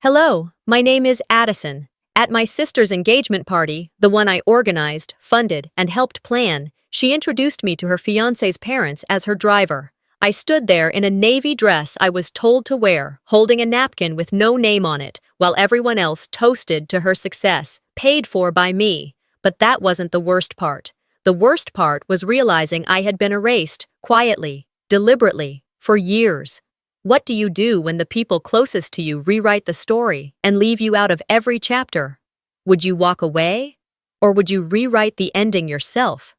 Hello, my name is Addison. At my sister's engagement party, the one I organized, funded, and helped plan, she introduced me to her fiancé's parents as her driver. I stood there in a navy dress I was told to wear, holding a napkin with no name on it, while everyone else toasted to her success, paid for by me. But that wasn't the worst part. The worst part was realizing I had been erased, quietly, deliberately, for years. What do you do when the people closest to you rewrite the story and leave you out of every chapter? Would you walk away? Or would you rewrite the ending yourself?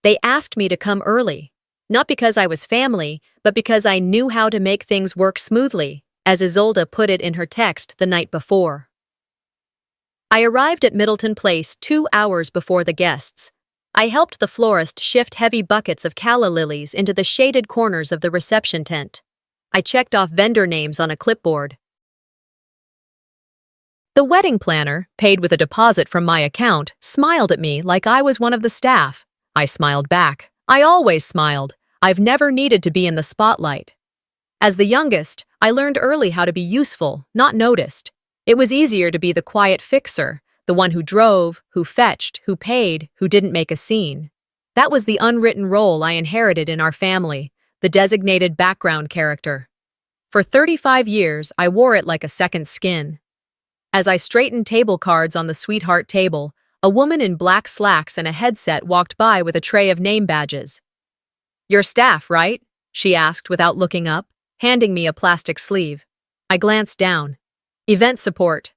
They asked me to come early, not because I was family, but because I knew how to make things work smoothly, as Isolde put it in her text the night before. I arrived at Middleton Place 2 hours before the guests. I helped the florist shift heavy buckets of calla lilies into the shaded corners of the reception tent. I checked off vendor names on a clipboard. The wedding planner, paid with a deposit from my account, smiled at me like I was one of the staff. I smiled back. I always smiled. I've never needed to be in the spotlight. As the youngest, I learned early how to be useful, not noticed. It was easier to be the quiet fixer, the one who drove, who fetched, who paid, who didn't make a scene. That was the unwritten role I inherited in our family, the designated background character. For 35 years, I wore it like a second skin. As I straightened table cards on the sweetheart table, a woman in black slacks and a headset walked by with a tray of name badges. "Your staff, right?" she asked without looking up, handing me a plastic sleeve. I glanced down. Event support.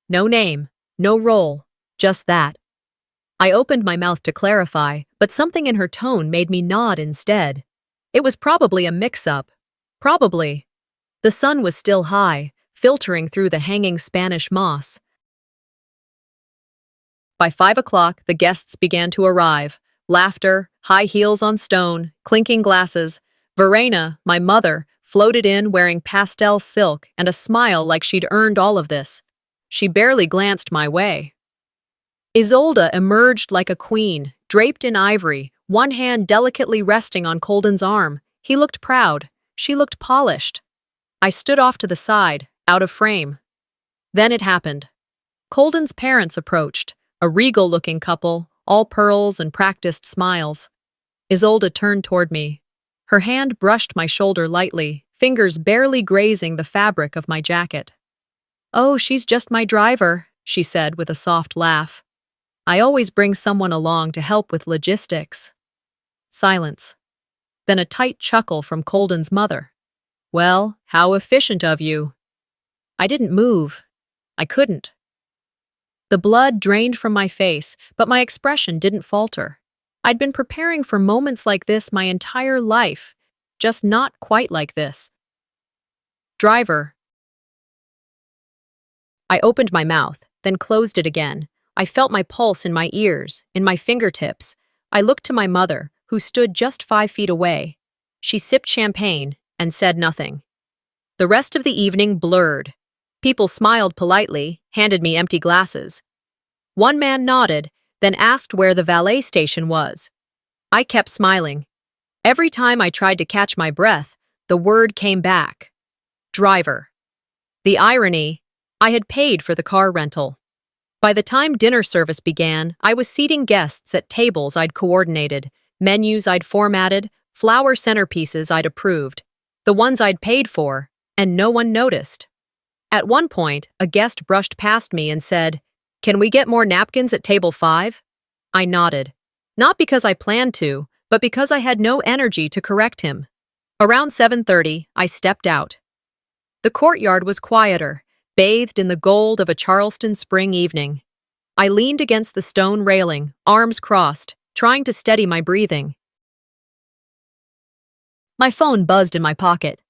No name, no role, just that. I opened my mouth to clarify, but something in her tone made me nod instead. It was probably a mix-up. Probably. The sun was still high, filtering through the hanging Spanish moss. By 5 o'clock, the guests began to arrive. Laughter, high heels on stone, clinking glasses. Verena, my mother, floated in wearing pastel silk and a smile like she'd earned all of this. She barely glanced my way. Isolde emerged like a queen, draped in ivory, one hand delicately resting on Colden's arm. He looked proud. She looked polished. I stood off to the side, out of frame. Then it happened. Colden's parents approached, a regal-looking couple, all pearls and practiced smiles. Isolde turned toward me. Her hand brushed my shoulder lightly, fingers barely grazing the fabric of my jacket. "Oh, she's just my driver," she said with a soft laugh. "I always bring someone along to help with logistics." Silence. Then a tight chuckle from Colden's mother. "Well, how efficient of you." I didn't move. I couldn't. The blood drained from my face, but my expression didn't falter. I'd been preparing for moments like this my entire life, just not quite like this. "Driver." I opened my mouth, then closed it again. I felt my pulse in my ears, in my fingertips. I looked to my mother, who stood just 5 feet away. She sipped champagne and said nothing. The rest of the evening blurred. People smiled politely, handed me empty glasses. One man nodded, then asked where the valet station was. I kept smiling. Every time I tried to catch my breath, the word came back. Driver. The irony, I had paid for the car rental. By the time dinner service began, I was seating guests at tables I'd coordinated, menus I'd formatted, flower centerpieces I'd approved, the ones I'd paid for, and no one noticed. At one point, a guest brushed past me and said, "Can we get more napkins at table 5? I nodded. Not because I planned to, but because I had no energy to correct him. Around 7:30, I stepped out. The courtyard was quieter, bathed in the gold of a Charleston spring evening. I leaned against the stone railing, arms crossed, trying to steady my breathing. My phone buzzed in my pocket.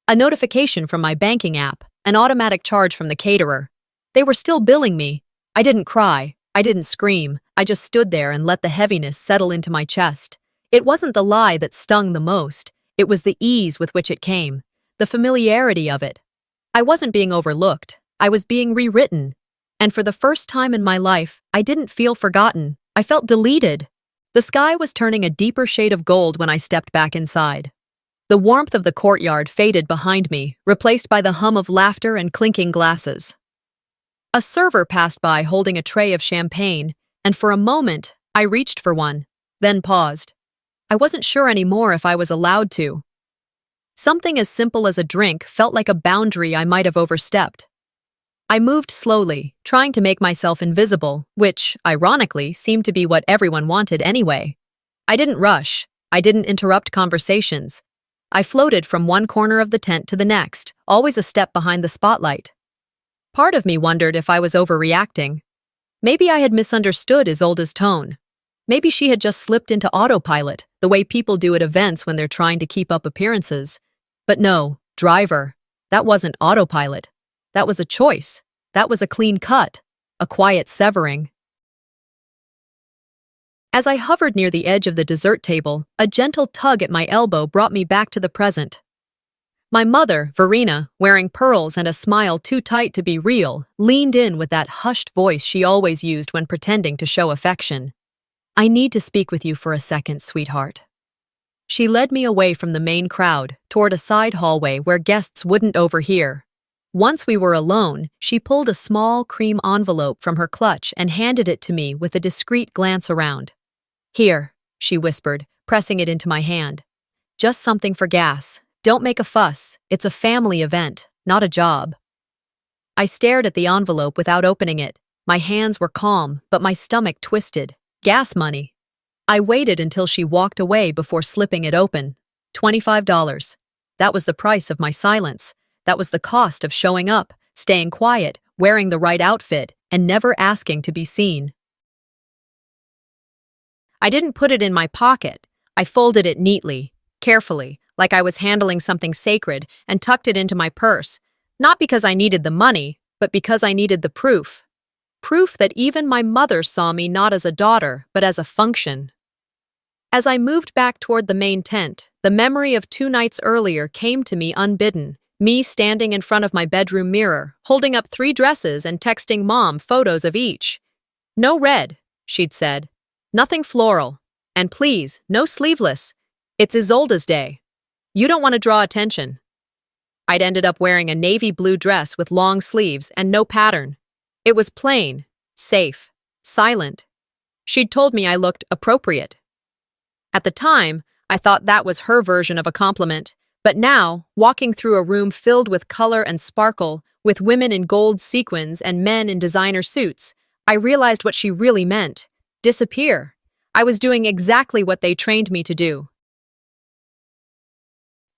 A notification from my banking app, an automatic charge from the caterer. They were still billing me. I didn't cry. I didn't scream. I just stood there and let the heaviness settle into my chest. It wasn't the lie that stung the most. It was the ease with which it came, the familiarity of it. I wasn't being overlooked. I was being rewritten. And for the first time in my life, I didn't feel forgotten. I felt deleted. The sky was turning a deeper shade of gold when I stepped back inside. The warmth of the courtyard faded behind me, replaced by the hum of laughter and clinking glasses. A server passed by holding a tray of champagne, and for a moment, I reached for one, then paused. I wasn't sure anymore if I was allowed to. Something as simple as a drink felt like a boundary I might have overstepped. I moved slowly, trying to make myself invisible, which, ironically, seemed to be what everyone wanted anyway. I didn't rush. I didn't interrupt conversations. I floated from one corner of the tent to the next, always a step behind the spotlight. Part of me wondered if I was overreacting. Maybe I had misunderstood Isolda's tone. Maybe she had just slipped into autopilot, the way people do at events when they're trying to keep up appearances. But no, driver. That wasn't autopilot. That was a choice. That was a clean cut. A quiet severing. As I hovered near the edge of the dessert table, a gentle tug at my elbow brought me back to the present. My mother, Verena, wearing pearls and a smile too tight to be real, leaned in with that hushed voice she always used when pretending to show affection. "I need to speak with you for a second, sweetheart." She led me away from the main crowd, toward a side hallway where guests wouldn't overhear. Once we were alone, she pulled a small cream envelope from her clutch and handed it to me with a discreet glance around. "Here," she whispered, pressing it into my hand. "Just something for gas. Don't make a fuss. It's a family event, not a job." I stared at the envelope without opening it. My hands were calm, but my stomach twisted. Gas money. I waited until she walked away before slipping it open. $25. That was the price of my silence. That was the cost of showing up, staying quiet, wearing the right outfit, and never asking to be seen. I didn't put it in my pocket. I folded it neatly, carefully, like I was handling something sacred, and tucked it into my purse, not because I needed the money, but because I needed the proof. Proof that even my mother saw me not as a daughter, but as a function. As I moved back toward the main tent, the memory of 2 nights earlier came to me unbidden. Me standing in front of my bedroom mirror, holding up 3 dresses and texting Mom photos of each. "No red," she'd said. "Nothing floral. And please, no sleeveless. It's Isolda's day. You don't want to draw attention." I'd ended up wearing a navy blue dress with long sleeves and no pattern. It was plain, safe, silent. She'd told me I looked appropriate. At the time, I thought that was her version of a compliment. But now, walking through a room filled with color and sparkle, with women in gold sequins and men in designer suits, I realized what she really meant. Disappear. I was doing exactly what they trained me to do.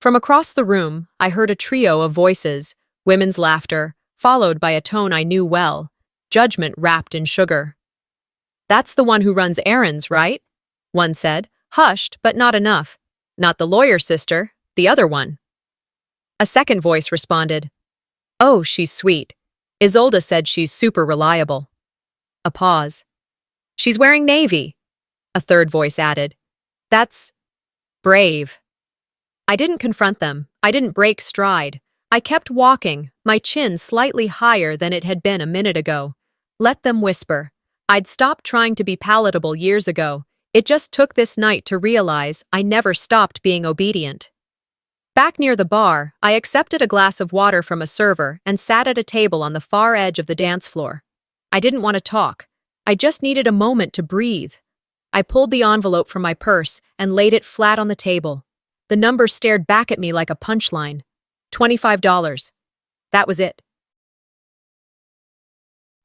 From across the room, I heard a trio of voices, women's laughter, followed by a tone I knew well, judgment wrapped in sugar. "That's the one who runs errands, right?" one said, hushed but not enough. "Not the lawyer sister. The other one." A second voice responded, "Oh, she's sweet. Isolda said she's super reliable." A pause. "She's wearing navy," a third voice added. "That's brave." I didn't confront them. I didn't break stride. I kept walking, my chin slightly higher than it had been a minute ago. Let them whisper. I'd stopped trying to be palatable years ago. It just took this night to realize I never stopped being obedient. Back near the bar, I accepted a glass of water from a server and sat at a table on the far edge of the dance floor. I didn't want to talk. I just needed a moment to breathe. I pulled the envelope from my purse and laid it flat on the table. The number stared back at me like a punchline. $25. That was it.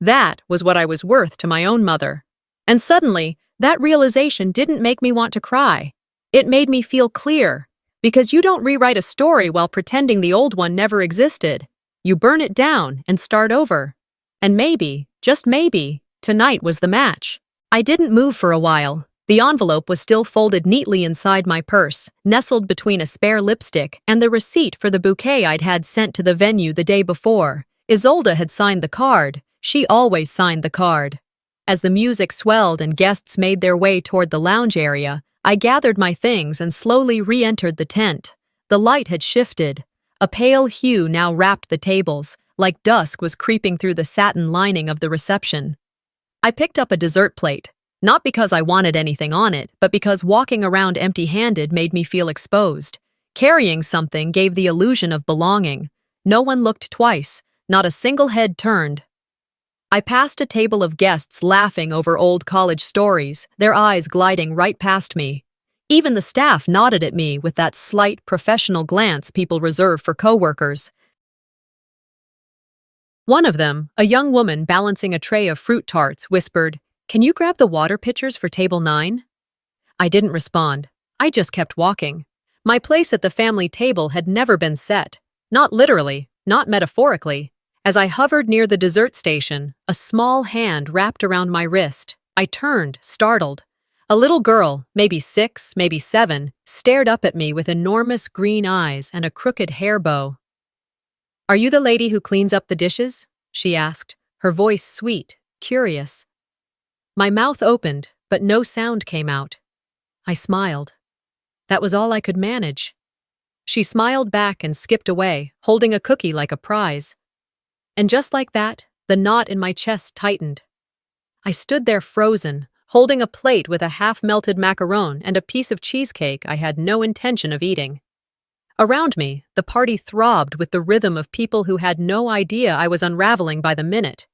That was what I was worth to my own mother. And suddenly, that realization didn't make me want to cry. It made me feel clear. Because you don't rewrite a story while pretending the old one never existed. You burn it down and start over. And maybe, just maybe, tonight was the match. I didn't move for a while. The envelope was still folded neatly inside my purse, nestled between a spare lipstick and the receipt for the bouquet I'd had sent to the venue the day before. Isolda had signed the card. She always signed the card. As the music swelled and guests made their way toward the lounge area, I gathered my things and slowly re-entered the tent. The light had shifted. A pale hue now wrapped the tables, like dusk was creeping through the satin lining of the reception. I picked up a dessert plate, not because I wanted anything on it, but because walking around empty-handed made me feel exposed. Carrying something gave the illusion of belonging. No one looked twice, not a single head turned. I passed a table of guests laughing over old college stories, their eyes gliding right past me. Even the staff nodded at me with that slight professional glance people reserve for coworkers. One of them, a young woman balancing a tray of fruit tarts, whispered, "Can you grab the water pitchers for table 9?" I didn't respond. I just kept walking. My place at the family table had never been set. Not literally, not metaphorically. As I hovered near the dessert station, a small hand wrapped around my wrist. I turned, startled. A little girl, maybe 6, maybe 7, stared up at me with enormous green eyes and a crooked hair bow. "Are you the lady who cleans up the dishes?" she asked, her voice sweet, curious. My mouth opened, but no sound came out. I smiled. That was all I could manage. She smiled back and skipped away, holding a cookie like a prize. And just like that, the knot in my chest tightened. I stood there frozen, holding a plate with a half-melted macaron and a piece of cheesecake I had no intention of eating. Around me, the party throbbed with the rhythm of people who had no idea I was unraveling by the minute.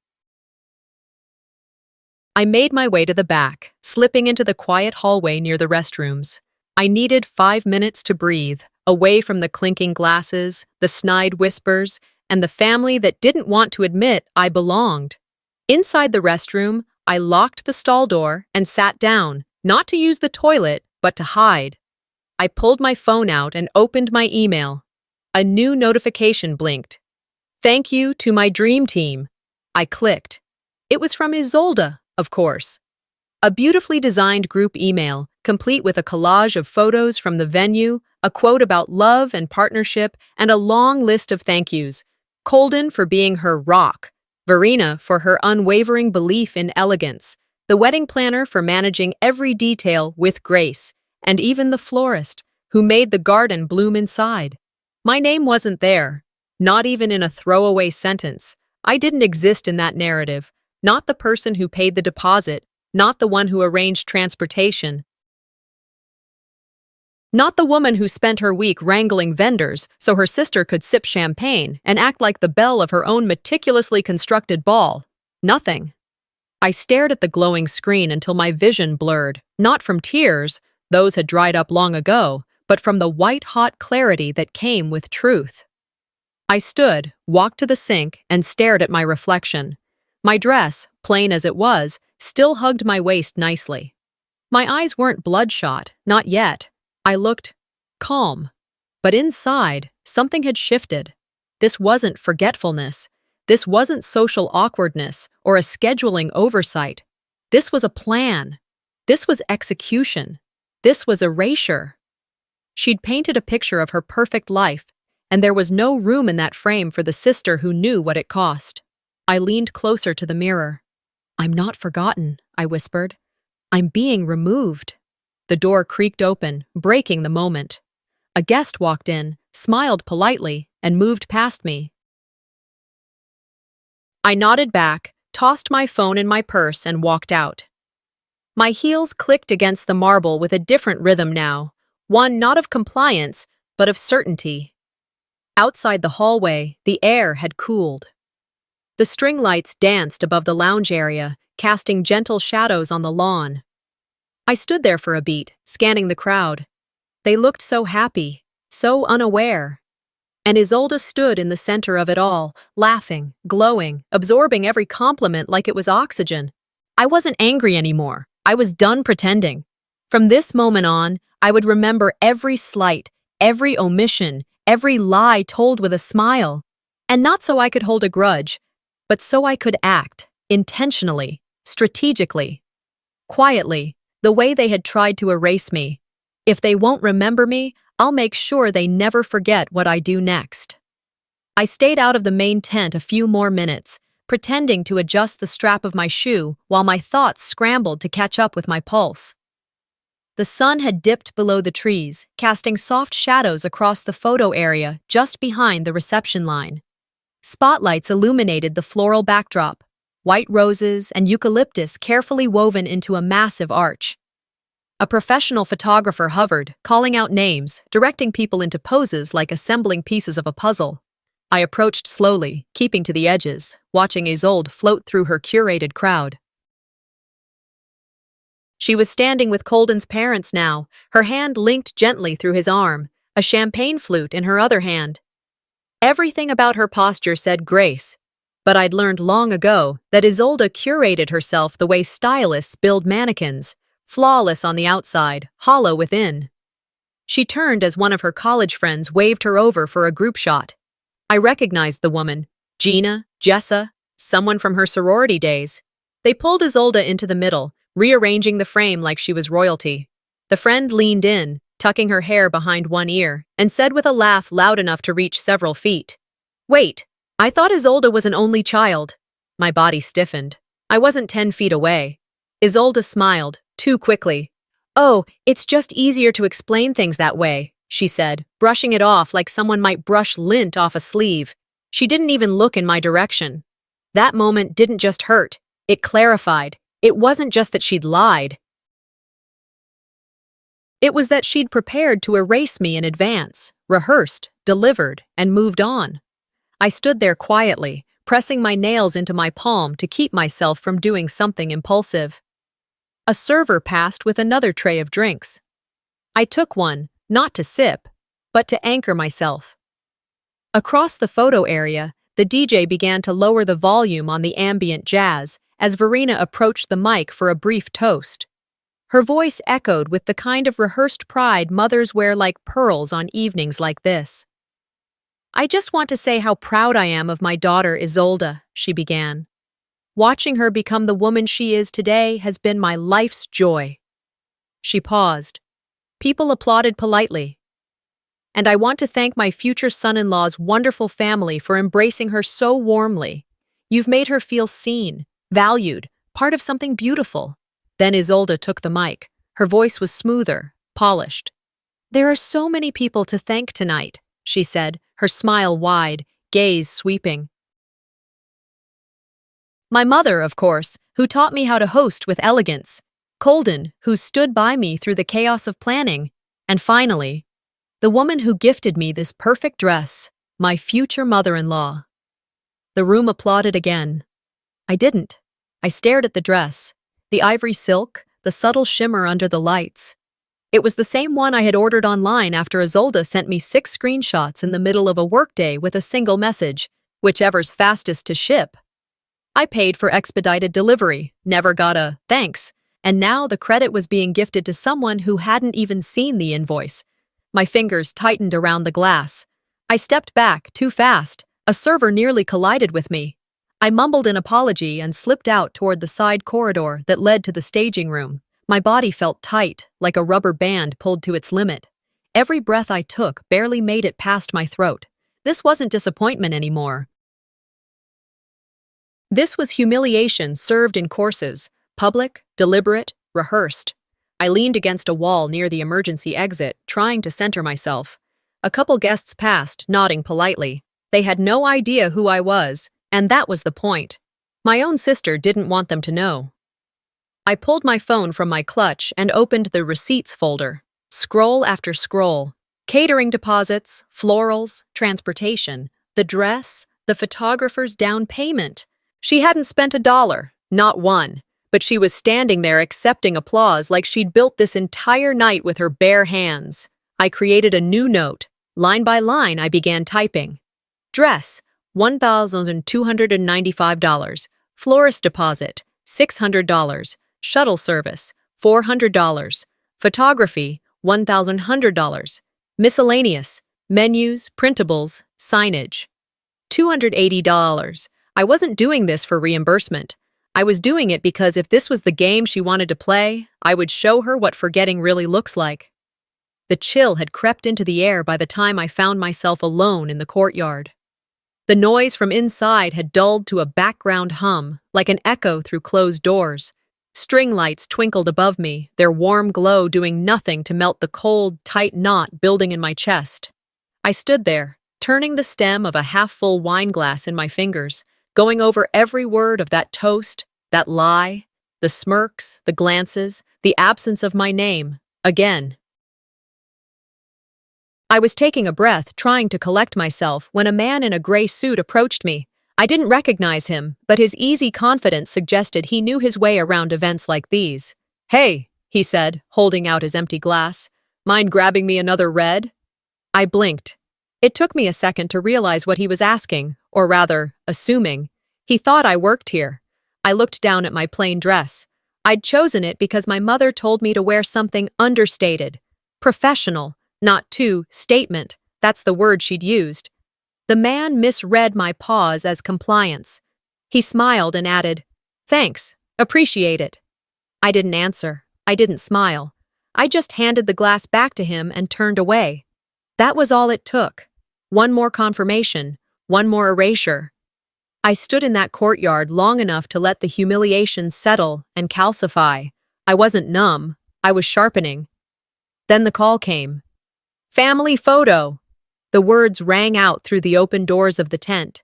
I made my way to the back, slipping into the quiet hallway near the restrooms. I needed 5 minutes to breathe, away from the clinking glasses, the snide whispers, and the family that didn't want to admit I belonged. Inside the restroom, I locked the stall door and sat down, not to use the toilet, but to hide. I pulled my phone out and opened my email. A new notification blinked. "Thank you to my dream team." I clicked. It was from Isolde, of course. A beautifully designed group email, complete with a collage of photos from the venue, a quote about love and partnership, and a long list of thank yous. Colden for being her rock, Verena for her unwavering belief in elegance, the wedding planner for managing every detail with grace, and even the florist, who made the garden bloom inside. My name wasn't there, not even in a throwaway sentence. I didn't exist in that narrative, not the person who paid the deposit, not the one who arranged transportation. Not the woman who spent her week wrangling vendors so her sister could sip champagne and act like the belle of her own meticulously constructed ball. Nothing. I stared at the glowing screen until my vision blurred, not from tears, those had dried up long ago, but from the white-hot clarity that came with truth. I stood, walked to the sink, and stared at my reflection. My dress, plain as it was, still hugged my waist nicely. My eyes weren't bloodshot, not yet. I looked calm. But inside, something had shifted. This wasn't forgetfulness. This wasn't social awkwardness or a scheduling oversight. This was a plan. This was execution. This was erasure. She'd painted a picture of her perfect life, and there was no room in that frame for the sister who knew what it cost. I leaned closer to the mirror. "I'm not forgotten," I whispered. "I'm being removed." The door creaked open, breaking the moment. A guest walked in, smiled politely, and moved past me. I nodded back, tossed my phone in my purse, and walked out. My heels clicked against the marble with a different rhythm now, one not of compliance, but of certainty. Outside the hallway, the air had cooled. The string lights danced above the lounge area, casting gentle shadows on the lawn. I stood there for a beat, scanning the crowd. They looked so happy, so unaware. And Isolde stood in the center of it all, laughing, glowing, absorbing every compliment like it was oxygen. I wasn't angry anymore. I was done pretending. From this moment on, I would remember every slight, every omission, every lie told with a smile. And not so I could hold a grudge, but so I could act, intentionally, strategically, quietly, the way they had tried to erase me. If they won't remember me, I'll make sure they never forget what I do next. I stayed out of the main tent a few more minutes, pretending to adjust the strap of my shoe while my thoughts scrambled to catch up with my pulse. The sun had dipped below the trees, casting soft shadows across the photo area just behind the reception line. Spotlights illuminated the floral backdrop, white roses and eucalyptus carefully woven into a massive arch. A professional photographer hovered, calling out names, directing people into poses like assembling pieces of a puzzle. I approached slowly, keeping to the edges, watching Isolde float through her curated crowd. She was standing with Colden's parents now, her hand linked gently through his arm, a champagne flute in her other hand. Everything about her posture said grace, but I'd learned long ago that Isolde curated herself the way stylists build mannequins, flawless on the outside, hollow within. She turned as one of her college friends waved her over for a group shot. I recognized the woman, Gina, Jessa, someone from her sorority days. They pulled Isolde into the middle, rearranging the frame like she was royalty. The friend leaned in, tucking her hair behind one ear, and said with a laugh loud enough to reach several feet, "Wait, I thought Isolde was an only child." My body stiffened. I wasn't 10 feet away. Isolde smiled, too quickly. "Oh, it's just easier to explain things that way," she said, brushing it off like someone might brush lint off a sleeve. She didn't even look in my direction. That moment didn't just hurt, it clarified. It wasn't just that she'd lied. It was that she'd prepared to erase me in advance, rehearsed, delivered, and moved on. I stood there quietly, pressing my nails into my palm to keep myself from doing something impulsive. A server passed with another tray of drinks. I took one, not to sip, but to anchor myself. Across the photo area, the DJ began to lower the volume on the ambient jazz as Verena approached the mic for a brief toast. Her voice echoed with the kind of rehearsed pride mothers wear like pearls on evenings like this. "I just want to say how proud I am of my daughter Isolde," she began. "Watching her become the woman she is today has been my life's joy." She paused. People applauded politely. "And I want to thank my future son-in-law's wonderful family for embracing her so warmly. You've made her feel seen, valued, part of something beautiful." Then Isolde took the mic. Her voice was smoother, polished. "There are so many people to thank tonight," she said, her smile wide, gaze sweeping. "My mother, of course, who taught me how to host with elegance. Colden, who stood by me through the chaos of planning. And finally, the woman who gifted me this perfect dress, my future mother-in-law." The room applauded again. I didn't. I stared at the dress, the ivory silk, the subtle shimmer under the lights. It was the same one I had ordered online after Isolde sent me 6 screenshots in the middle of a workday with a single message, "Whichever's fastest to ship." I paid for expedited delivery, never got a "thanks," and now the credit was being gifted to someone who hadn't even seen the invoice. My fingers tightened around the glass. I stepped back, too fast. A server nearly collided with me. I mumbled an apology and slipped out toward the side corridor that led to the staging room. My body felt tight, like a rubber band pulled to its limit. Every breath I took barely made it past my throat. This wasn't disappointment anymore. This was humiliation served in courses, public, deliberate, rehearsed. I leaned against a wall near the emergency exit, trying to center myself. A couple guests passed, nodding politely. They had no idea who I was, and that was the point. My own sister didn't want them to know. I pulled my phone from my clutch and opened the receipts folder. Scroll after scroll. Catering deposits, florals, transportation, the dress, the photographer's down payment. She hadn't spent $1, not one, but she was standing there accepting applause like she'd built this entire night with her bare hands. I created a new note. Line by line, I began typing. Dress, $1,295. Florist deposit, $600. Shuttle service, $400. Photography, $1,100. Miscellaneous, menus, printables, signage, $280. I wasn't doing this for reimbursement. I was doing it because if this was the game she wanted to play, I would show her what forgetting really looks like. The chill had crept into the air by the time I found myself alone in the courtyard. The noise from inside had dulled to a background hum, like an echo through closed doors. String lights twinkled above me, their warm glow doing nothing to melt the cold, tight knot building in my chest. I stood there, turning the stem of a half-full wine glass in my fingers, going over every word of that toast, that lie, the smirks, the glances, the absence of my name, again. I was taking a breath, trying to collect myself, when a man in a gray suit approached me. I didn't recognize him, but his easy confidence suggested he knew his way around events like these. "Hey," he said, holding out his empty glass. "Mind grabbing me another red?" I blinked. It took me a second to realize what he was asking, or rather, assuming. He thought I worked here. I looked down at my plain dress. I'd chosen it because my mother told me to wear something understated. Professional, not too statement. That's the word she'd used. The man misread my pause as compliance. He smiled and added, "Thanks, appreciate it." I didn't answer. I didn't smile. I just handed the glass back to him and turned away. That was all it took. One more confirmation, one more erasure. I stood in that courtyard long enough to let the humiliation settle and calcify. I wasn't numb. I was sharpening. Then the call came. "Family photo!" The words rang out through the open doors of the tent.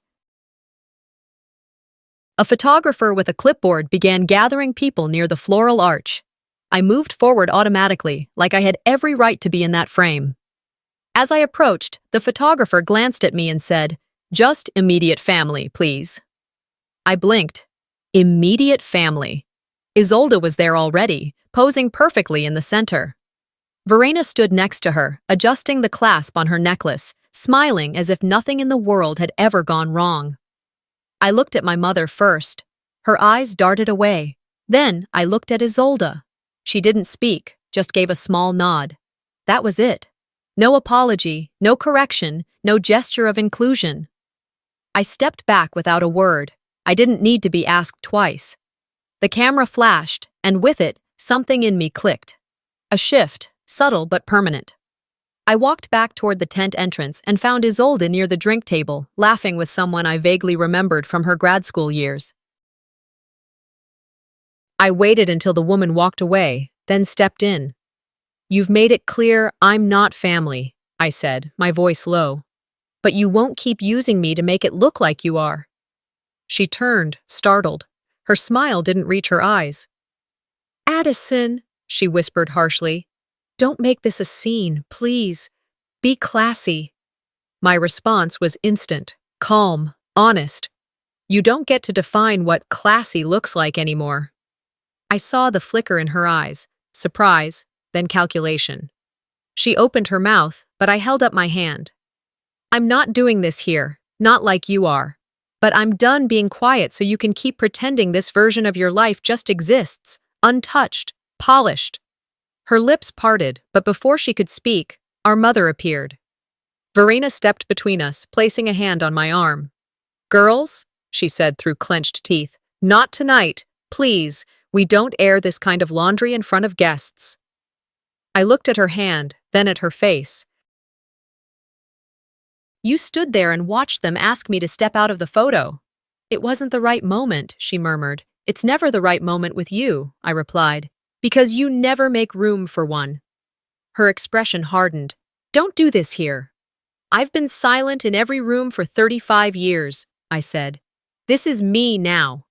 A photographer with a clipboard began gathering people near the floral arch. I moved forward automatically, like I had every right to be in that frame. As I approached, the photographer glanced at me and said, "Just immediate family, please." I blinked. Immediate family. Isolde was there already, posing perfectly in the center. Verena stood next to her, adjusting the clasp on her necklace, smiling as if nothing in the world had ever gone wrong. I looked at my mother first. Her eyes darted away. Then I looked at Isolde. She didn't speak, just gave a small nod. That was it. No apology, no correction, no gesture of inclusion. I stepped back without a word. I didn't need to be asked twice. The camera flashed, and with it, something in me clicked. A shift, subtle but permanent. I walked back toward the tent entrance and found Isolde near the drink table, laughing with someone I vaguely remembered from her grad school years. I waited until the woman walked away, then stepped in. "You've made it clear I'm not family," I said, my voice low. "But you won't keep using me to make it look like you are." She turned, startled. Her smile didn't reach her eyes. "Addison," she whispered harshly, "don't make this a scene, please. Be classy." My response was instant, calm, honest. You don't get to define what classy looks like anymore. I saw the flicker in her eyes, surprise, then calculation. She opened her mouth, but I held up my hand. "I'm not doing this here, not like you are. But I'm done being quiet so you can keep pretending this version of your life just exists, untouched, polished." Her lips parted, but before she could speak, our mother appeared. Verena stepped between us, placing a hand on my arm. "Girls," she said through clenched teeth, "not tonight, please. We don't air this kind of laundry in front of guests." I looked at her hand, then at her face. "You stood there and watched them ask me to step out of the photo." "It wasn't the right moment," she murmured. "It's never the right moment with you," I replied, "because you never make room for one." Her expression hardened. "Don't do this here." "I've been silent in every room for 35 years, I said. "This is me now."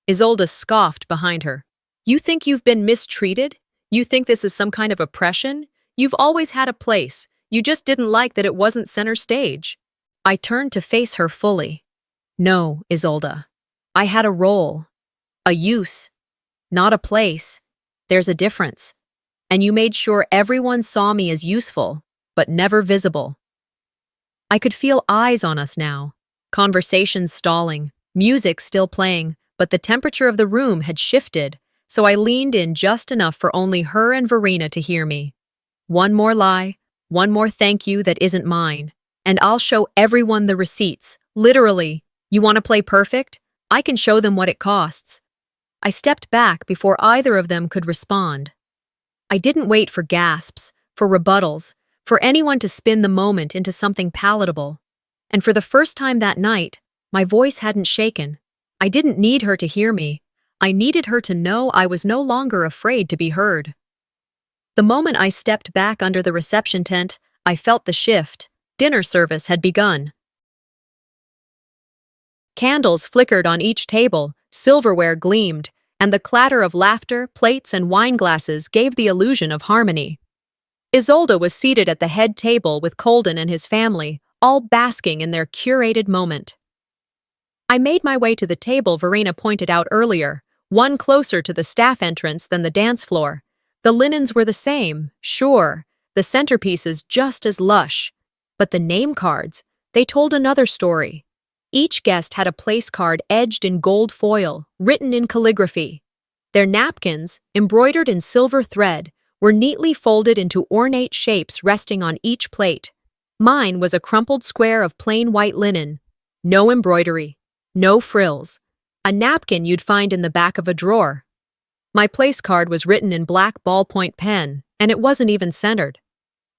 Isolde scoffed behind her. "You think you've been mistreated? You think this is some kind of oppression? You've always had a place. You just didn't like that it wasn't center stage." I turned to face her fully. "No, Isolde. I had a role. A use. Not a place. There's a difference. And you made sure everyone saw me as useful, but never visible." I could feel eyes on us now. Conversations stalling, music still playing, but the temperature of the room had shifted, so I leaned in just enough for only her and Verena to hear me. One more lie, one more thank you that isn't mine, and I'll show everyone the receipts. Literally. You want to play perfect? I can show them what it costs. I stepped back before either of them could respond. I didn't wait for gasps, for rebuttals, for anyone to spin the moment into something palatable. And for the first time that night, my voice hadn't shaken. I didn't need her to hear me. I needed her to know I was no longer afraid to be heard. The moment I stepped back under the reception tent, I felt the shift. Dinner service had begun. Candles flickered on each table, silverware gleamed, and the clatter of laughter, plates, and wine glasses gave the illusion of harmony. Isolde was seated at the head table with Colden and his family, all basking in their curated moment. I made my way to the table Verena pointed out earlier, one closer to the staff entrance than the dance floor. The linens were the same, sure, the centerpieces just as lush. But the name cards, they told another story. Each guest had a place card edged in gold foil, written in calligraphy. Their napkins, embroidered in silver thread, were neatly folded into ornate shapes resting on each plate. Mine was a crumpled square of plain white linen. No embroidery, no frills. A napkin you'd find in the back of a drawer. My place card was written in black ballpoint pen, and it wasn't even centered.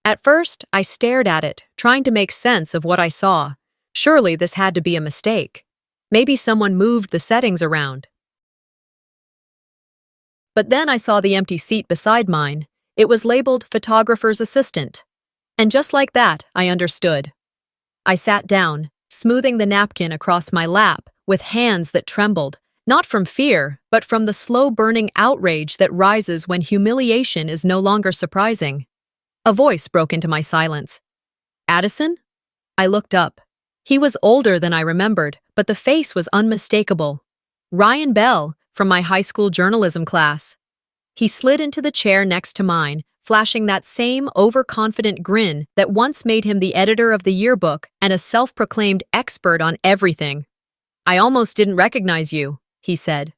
At first, I stared at it, trying to make sense of what I saw. Surely this had to be a mistake. Maybe someone moved the settings around. But then I saw the empty seat beside mine. It was labeled photographer's assistant. And just like that, I understood. I sat down, smoothing the napkin across my lap, with hands that trembled, not from fear, but from the slow-burning outrage that rises when humiliation is no longer surprising. A voice broke into my silence. Addison? I looked up. He was older than I remembered, but the face was unmistakable. Ryan Bell, from my high school journalism class. He slid into the chair next to mine, flashing that same overconfident grin that once made him the editor of the yearbook and a self-proclaimed expert on everything. I almost didn't recognize you, he said.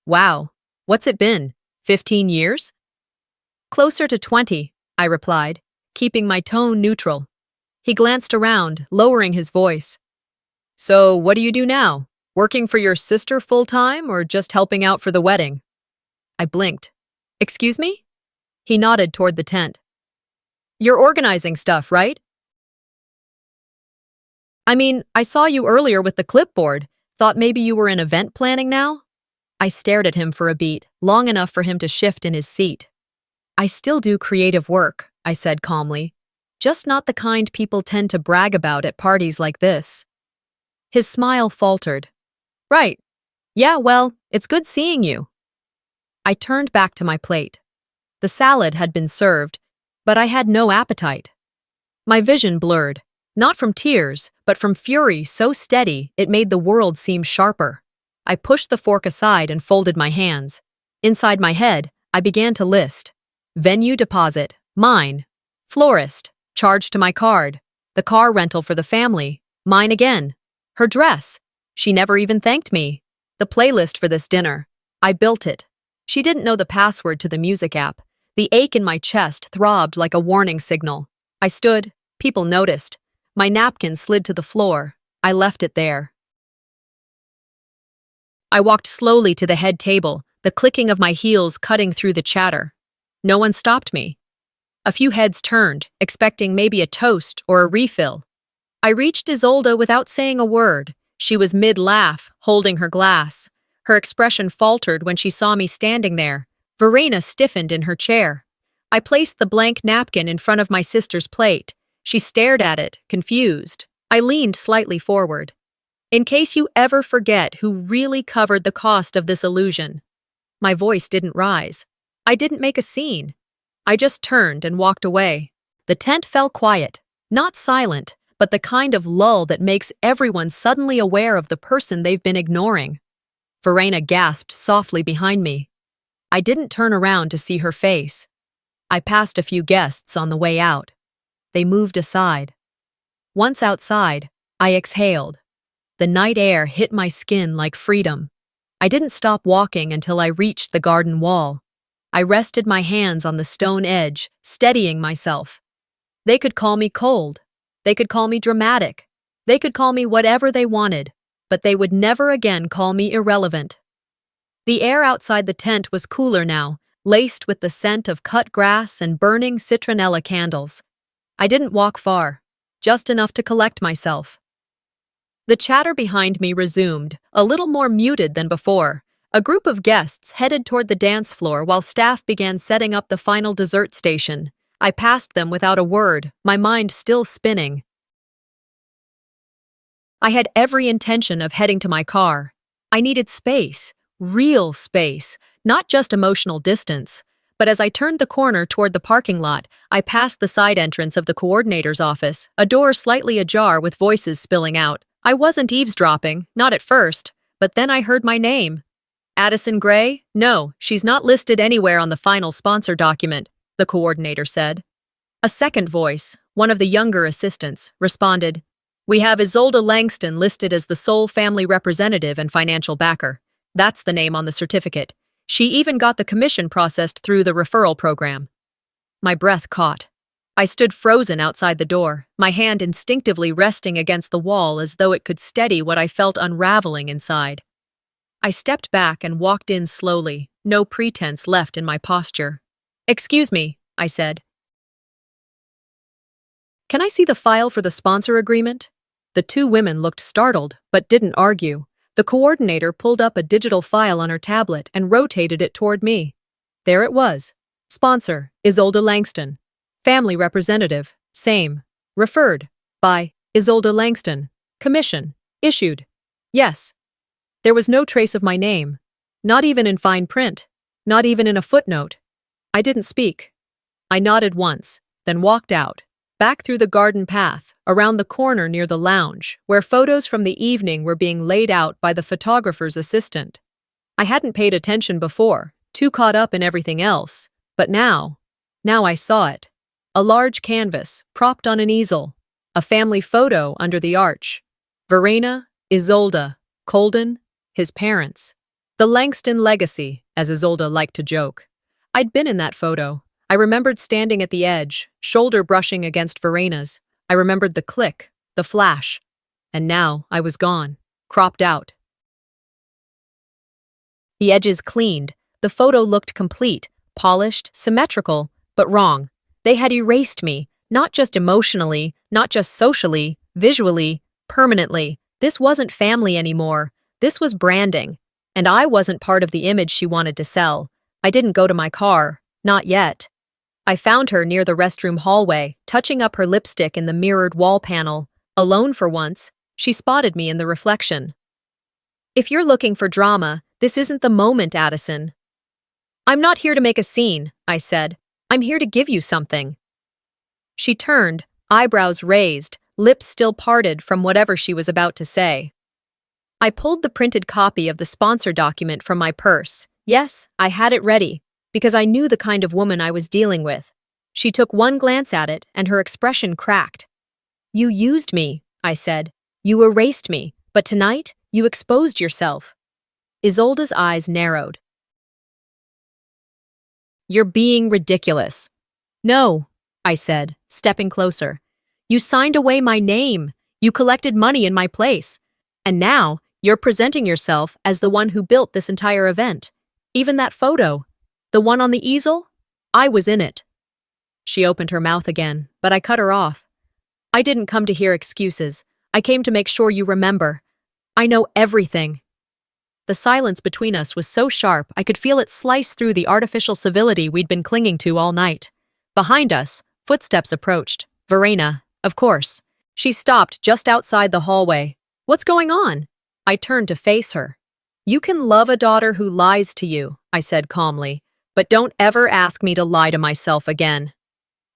Wow, what's it been, 15 years? Closer to 20, I replied, keeping my tone neutral. He glanced around, lowering his voice. So, what do you do now? Working for your sister full-time or just helping out for the wedding? I blinked. Excuse me? He nodded toward the tent. You're organizing stuff, right? I mean, I saw you earlier with the clipboard. Thought maybe you were in event planning now? I stared at him for a beat, long enough for him to shift in his seat. I still do creative work, I said calmly. Just not the kind people tend to brag about at parties like this. His smile faltered. Right. Yeah, well, it's good seeing you. I turned back to my plate. The salad had been served, but I had no appetite. My vision blurred, not from tears, but from fury so steady it made the world seem sharper. I pushed the fork aside and folded my hands. Inside my head, I began to list. Venue deposit, mine. Florist, charge to my card. The car rental for the family, mine again. Her dress, she never even thanked me. The playlist for this dinner, I built it. She didn't know the password to the music app. The ache in my chest throbbed like a warning signal. I stood, people noticed. My napkin slid to the floor. I left it there. I walked slowly to the head table, the clicking of my heels cutting through the chatter. No one stopped me. A few heads turned, expecting maybe a toast or a refill. I reached Isolde without saying a word. She was mid-laugh, holding her glass. Her expression faltered when she saw me standing there. Verena stiffened in her chair. I placed the blank napkin in front of my sister's plate. She stared at it, confused. I leaned slightly forward. In case you ever forget who really covered the cost of this illusion. My voice didn't rise. I didn't make a scene. I just turned and walked away. The tent fell quiet, not silent, but the kind of lull that makes everyone suddenly aware of the person they've been ignoring. Verena gasped softly behind me. I didn't turn around to see her face. I passed a few guests on the way out. They moved aside. Once outside, I exhaled. The night air hit my skin like freedom. I didn't stop walking until I reached the garden wall. I rested my hands on the stone edge, steadying myself. They could call me cold. They could call me dramatic. They could call me whatever they wanted, but they would never again call me irrelevant. The air outside the tent was cooler now, laced with the scent of cut grass and burning citronella candles. I didn't walk far, just enough to collect myself. The chatter behind me resumed, a little more muted than before. A group of guests headed toward the dance floor while staff began setting up the final dessert station. I passed them without a word, my mind still spinning. I had every intention of heading to my car. I needed space, real space, not just emotional distance. but as I turned the corner toward the parking lot, I passed the side entrance of the coordinator's office, a door slightly ajar with voices spilling out. I wasn't eavesdropping, not at first, but then I heard my name. Addison Gray? No, she's not listed anywhere on the final sponsor document, the coordinator said. A second voice, one of the younger assistants, responded, We have Isolde Langston listed as the sole family representative and financial backer. That's the name on the certificate. She even got the commission processed through the referral program. My breath caught. I stood frozen outside the door, my hand instinctively resting against the wall as though it could steady what I felt unraveling inside. I stepped back and walked in slowly, no pretense left in my posture. Excuse me, I said. Can I see the file for the sponsor agreement? The two women looked startled, but didn't argue. The coordinator pulled up a digital file on her tablet and rotated it toward me. There it was. Sponsor, Isolde Langston. Family representative, same. Referred, by, Isolde Langston. Commission, issued. Yes. There was no trace of my name. Not even in fine print. Not even in a footnote. I didn't speak. I nodded once, then walked out. Back through the garden path, around the corner near the lounge, where photos from the evening were being laid out by the photographer's assistant. I hadn't paid attention before, too caught up in everything else, but now I saw it. A large canvas, propped on an easel. A family photo under the arch. Verena, Isolde, Colden, his parents. The Langston legacy, as Isolde liked to joke. I'd been in that photo. I remembered standing at the edge, shoulder brushing against Verena's. I remembered the click, the flash. And now I was gone, cropped out. The edges cleaned. The photo looked complete, polished, symmetrical, but wrong. They had erased me, not just emotionally, not just socially, visually, permanently. This wasn't family anymore. This was branding. And I wasn't part of the image she wanted to sell. I didn't go to my car. Not yet. I found her near the restroom hallway, touching up her lipstick in the mirrored wall panel. Alone for once, she spotted me in the reflection. If you're looking for drama, this isn't the moment, Addison. I'm not here to make a scene, I said. I'm here to give you something. She turned, eyebrows raised, lips still parted from whatever she was about to say. I pulled the printed copy of the sponsor document from my purse. Yes, I had it ready, because I knew the kind of woman I was dealing with. She took one glance at it, and her expression cracked. You used me, I said. You erased me, but tonight, you exposed yourself. Isolde's eyes narrowed. You're being ridiculous. No, I said, stepping closer. You signed away my name. You collected money in my place. And now, you're presenting yourself as the one who built this entire event. Even that photo. The one on the easel? I was in it. She opened her mouth again, but I cut her off. I didn't come to hear excuses. I came to make sure you remember. I know everything. The silence between us was so sharp I could feel it slice through the artificial civility we'd been clinging to all night. Behind us, footsteps approached. Verena, of course. She stopped just outside the hallway. What's going on? I turned to face her. You can love a daughter who lies to you, I said calmly, but don't ever ask me to lie to myself again.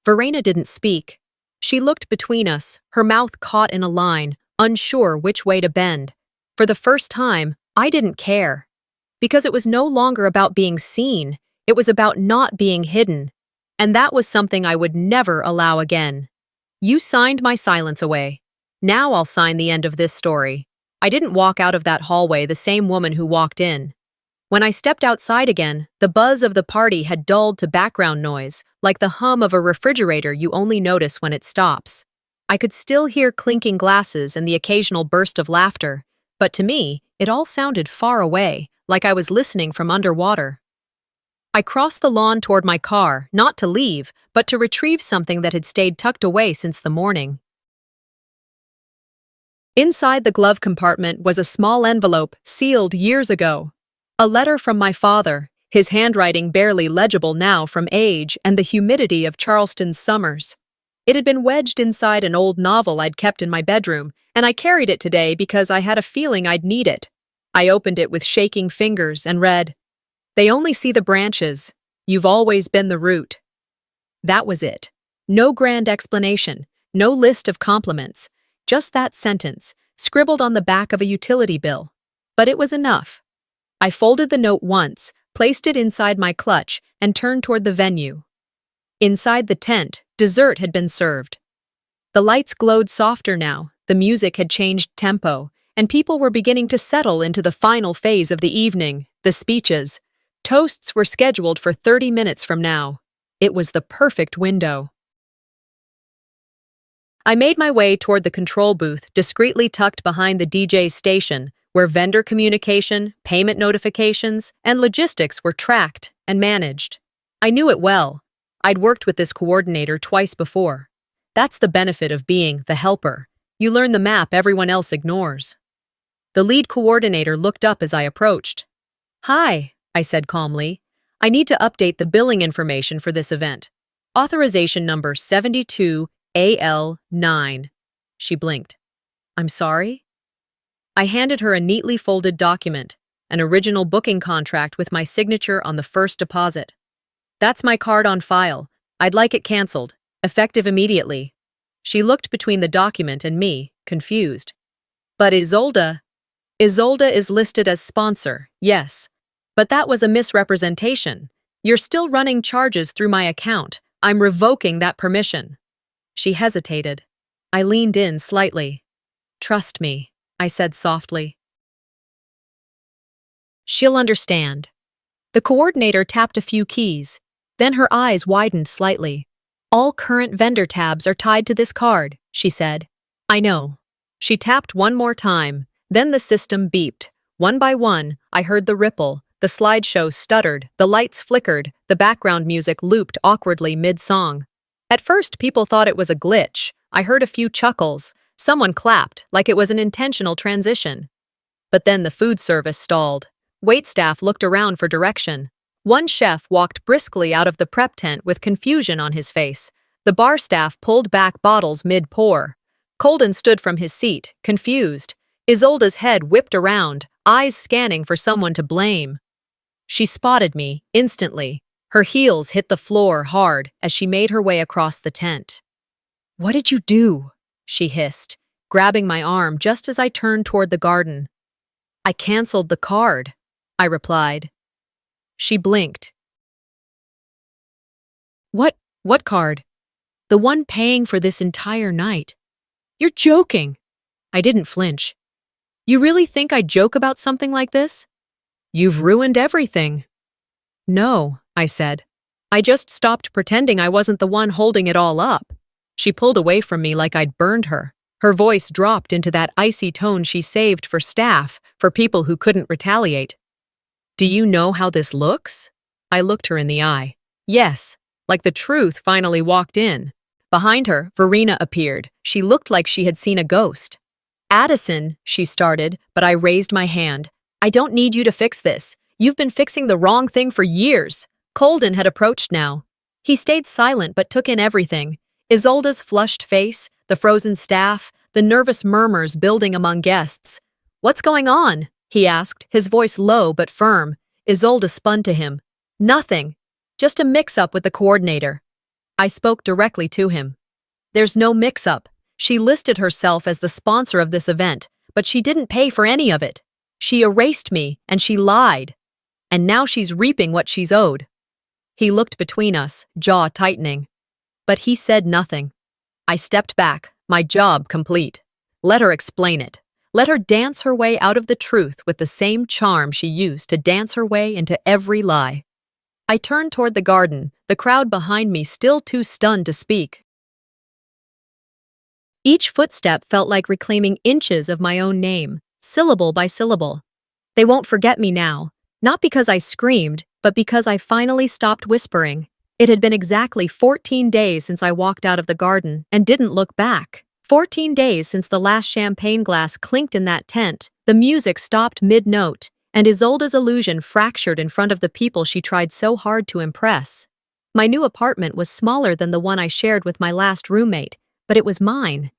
Verena didn't speak. She looked between us, her mouth caught in a line, unsure which way to bend. For the first time, I didn't care. Because it was no longer about being seen, it was about not being hidden. And that was something I would never allow again. You signed my silence away. Now I'll sign the end of this story. I didn't walk out of that hallway the same woman who walked in. When I stepped outside again, the buzz of the party had dulled to background noise, like the hum of a refrigerator you only notice when it stops. I could still hear clinking glasses and the occasional burst of laughter, but to me, it all sounded far away, like I was listening from underwater. I crossed the lawn toward my car, not to leave, but to retrieve something that had stayed tucked away since the morning. Inside the glove compartment was a small envelope sealed years ago. A letter from my father, his handwriting barely legible now from age and the humidity of Charleston's summers. It had been wedged inside an old novel I'd kept in my bedroom, and I carried it today because I had a feeling I'd need it. I opened it with shaking fingers and read, "They only see the branches. You've always been the root. That was it. No grand explanation, no list of compliments, just that sentence, scribbled on the back of a utility bill. But it was enough. I folded the note once, placed it inside my clutch, and turned toward the venue. Inside the tent, dessert had been served. The lights glowed softer now, the music had changed tempo, and people were beginning to settle into the final phase of the evening, the speeches. Toasts were scheduled for 30 minutes from now. It was the perfect window. I made my way toward the control booth, discreetly tucked behind the DJ's station, where vendor communication, payment notifications, and logistics were tracked and managed. I knew it well. I'd worked with this coordinator twice before. That's the benefit of being the helper. You learn the map everyone else ignores. The lead coordinator looked up as I approached. "Hi," I said calmly. "I need to update the billing information for this event. Authorization number 72AL9. She blinked. "I'm sorry?" I handed her a neatly folded document, an original booking contract with my signature on the first deposit. "That's my card on file. I'd like it canceled, effective immediately." She looked between the document and me, confused. "But Isolde is listed as sponsor, yes. But that was a misrepresentation. You're still running charges through my account. I'm revoking that permission." She hesitated. I leaned in slightly. "Trust me," I said softly. "She'll understand." The coordinator tapped a few keys. Then her eyes widened slightly. "All current vendor tabs are tied to this card," she said. "I know." She tapped one more time. Then the system beeped. One by one, I heard the ripple. The slideshow stuttered, the lights flickered, the background music looped awkwardly mid-song. At first, people thought it was a glitch. I heard a few chuckles. Someone clapped, like it was an intentional transition. But then the food service stalled. Waitstaff looked around for direction. One chef walked briskly out of the prep tent with confusion on his face. The bar staff pulled back bottles mid-pour. Colden stood from his seat, confused. Isolde's head whipped around, eyes scanning for someone to blame. She spotted me, instantly. Her heels hit the floor hard as she made her way across the tent. "What did you do?" she hissed, grabbing my arm just as I turned toward the garden. "I canceled the card," I replied. She blinked. What card?" "The one paying for this entire night." "You're joking." I didn't flinch. "You really think I'd joke about something like this?" "You've ruined everything." "No," I said. "I just stopped pretending I wasn't the one holding it all up." She pulled away from me like I'd burned her. Her voice dropped into that icy tone she saved for staff, for people who couldn't retaliate. "Do you know how this looks?" I looked her in the eye. Yes, like the truth finally walked in. Behind her, Verena appeared. She looked like she had seen a ghost. "Addison," she started, but I raised my hand. "I don't need you to fix this. You've been fixing the wrong thing for years." Colden had approached now. He stayed silent but took in everything. Isolde's flushed face, the frozen staff, the nervous murmurs building among guests. "What's going on?" he asked, his voice low but firm. Isolde spun to him. "Nothing. Just a mix-up with the coordinator." I spoke directly to him. "There's no mix-up. She listed herself as the sponsor of this event, but she didn't pay for any of it. She erased me, and she lied. And now she's reaping what she's owed." He looked between us, jaw tightening. But he said nothing. I stepped back, my job complete. Let her explain it. Let her dance her way out of the truth with the same charm she used to dance her way into every lie. I turned toward the garden, the crowd behind me still too stunned to speak. Each footstep felt like reclaiming inches of my own name, syllable by syllable. They won't forget me now, not because I screamed, but because I finally stopped whispering. It had been exactly 14 days since I walked out of the garden and didn't look back. 14 days since the last champagne glass clinked in that tent, the music stopped mid-note, and Isolde's illusion fractured in front of the people she tried so hard to impress. My new apartment was smaller than the one I shared with my last roommate, but it was mine.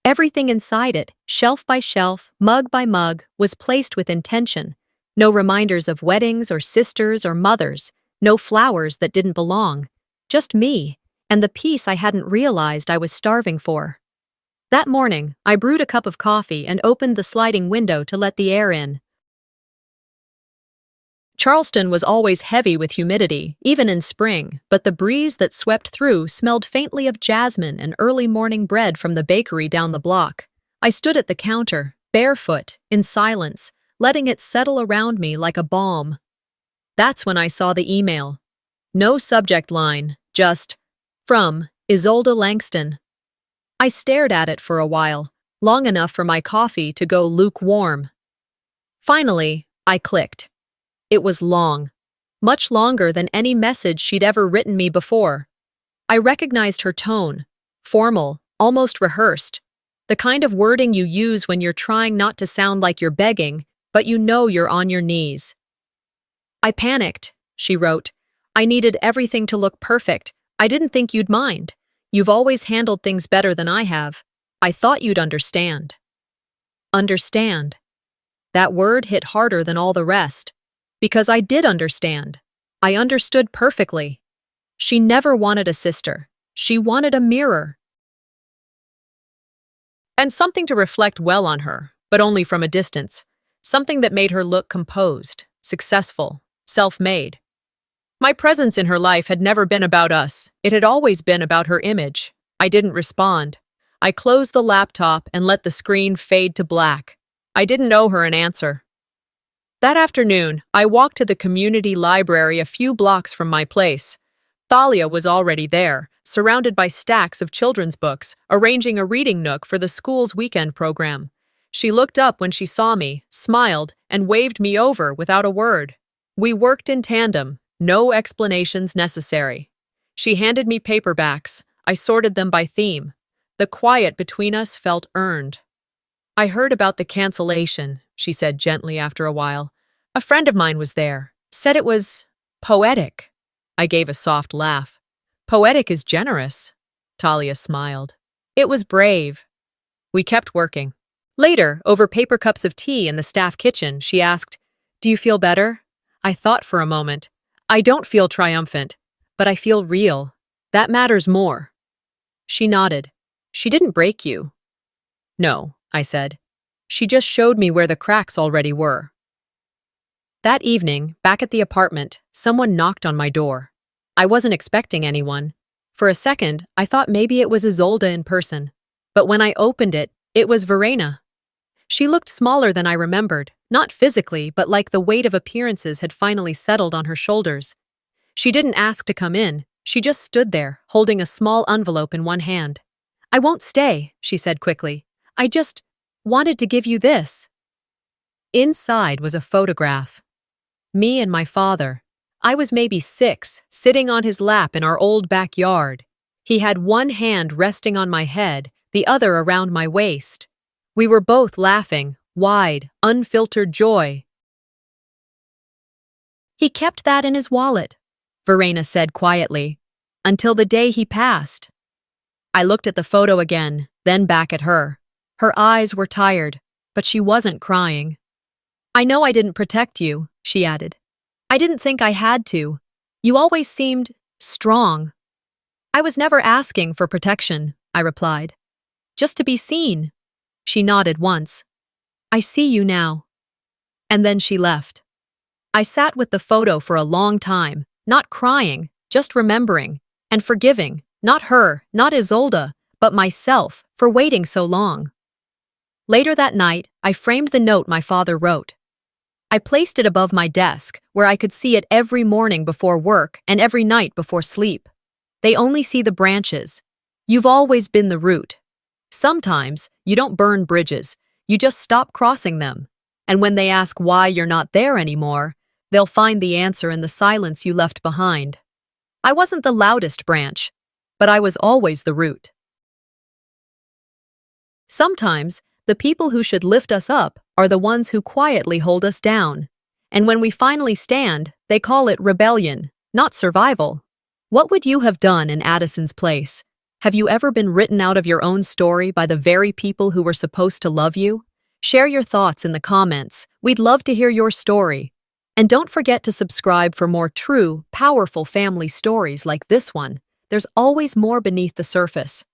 Everything inside it, shelf by shelf, mug by mug, was placed with intention. No reminders of weddings or sisters or mothers, No flowers that didn't belong. Just me, and the peace I hadn't realized I was starving for. That morning, I brewed a cup of coffee and opened the sliding window to let the air in. Charleston was always heavy with humidity, even in spring, but the breeze that swept through smelled faintly of jasmine and early morning bread from the bakery down the block. I stood at the counter, barefoot, in silence, letting it settle around me like a balm. That's when I saw the email. No subject line, just, "From Isolde Langston." I stared at it for a while, long enough for my coffee to go lukewarm. Finally, I clicked. It was long. Much longer than any message she'd ever written me before. I recognized her tone. Formal, almost rehearsed. The kind of wording you use when you're trying not to sound like you're begging, but you know you're on your knees. "I panicked," she wrote. "I needed everything to look perfect. I didn't think you'd mind. You've always handled things better than I have. I thought you'd understand." Understand. That word hit harder than all the rest. Because I did understand. I understood perfectly. She never wanted a sister. She wanted a mirror. And something to reflect well on her, but only from a distance. Something that made her look composed, successful, self-made. My presence in her life had never been about us. It had always been about her image. I didn't respond. I closed the laptop and let the screen fade to black. I didn't owe her an answer. That afternoon, I walked to the community library a few blocks from my place. Thalia was already there, surrounded by stacks of children's books, arranging a reading nook for the school's weekend program. She looked up when she saw me, smiled, and waved me over without a word. We worked in tandem, no explanations necessary. She handed me paperbacks. I sorted them by theme. The quiet between us felt earned. "I heard about the cancellation," she said gently after a while. "A friend of mine was there. Said it was poetic." I gave a soft laugh. "Poetic is generous." Talia smiled. "It was brave." We kept working. Later, over paper cups of tea in the staff kitchen, she asked, "Do you feel better?" I thought for a moment. "I don't feel triumphant, but I feel real. That matters more." She nodded. "She didn't break you." "No," I said. "She just showed me where the cracks already were." That evening, back at the apartment, someone knocked on my door. I wasn't expecting anyone. For a second, I thought maybe it was Isolde in person. But when I opened it, it was Verena. She looked smaller than I remembered, not physically, but like the weight of appearances had finally settled on her shoulders. She didn't ask to come in. She just stood there, holding a small envelope in one hand. "I won't stay," she said quickly. "I just wanted to give you this." Inside was a photograph. Me and my father. I was maybe 6, sitting on his lap in our old backyard. He had one hand resting on my head, the other around my waist. We were both laughing, wide, unfiltered joy. "He kept that in his wallet," Verena said quietly, "until the day he passed." I looked at the photo again, then back at her. Her eyes were tired, but she wasn't crying. "I know I didn't protect you," she added. "I didn't think I had to. You always seemed strong." "I was never asking for protection," I replied. "Just to be seen." She nodded once. "I see you now." And then she left. I sat with the photo for a long time, not crying, just remembering, and forgiving, not her, not Isolde, but myself, for waiting so long. Later that night, I framed the note my father wrote. I placed it above my desk, where I could see it every morning before work and every night before sleep. They only see the branches. You've always been the root. Sometimes, you don't burn bridges, you just stop crossing them. And when they ask why you're not there anymore, they'll find the answer in the silence you left behind. I wasn't the loudest branch, but I was always the root. Sometimes, the people who should lift us up are the ones who quietly hold us down. And when we finally stand, they call it rebellion, not survival. What would you have done in Addison's place? Have you ever been written out of your own story by the very people who were supposed to love you? Share your thoughts in the comments. We'd love to hear your story. And don't forget to subscribe for more true, powerful family stories like this one. There's always more beneath the surface.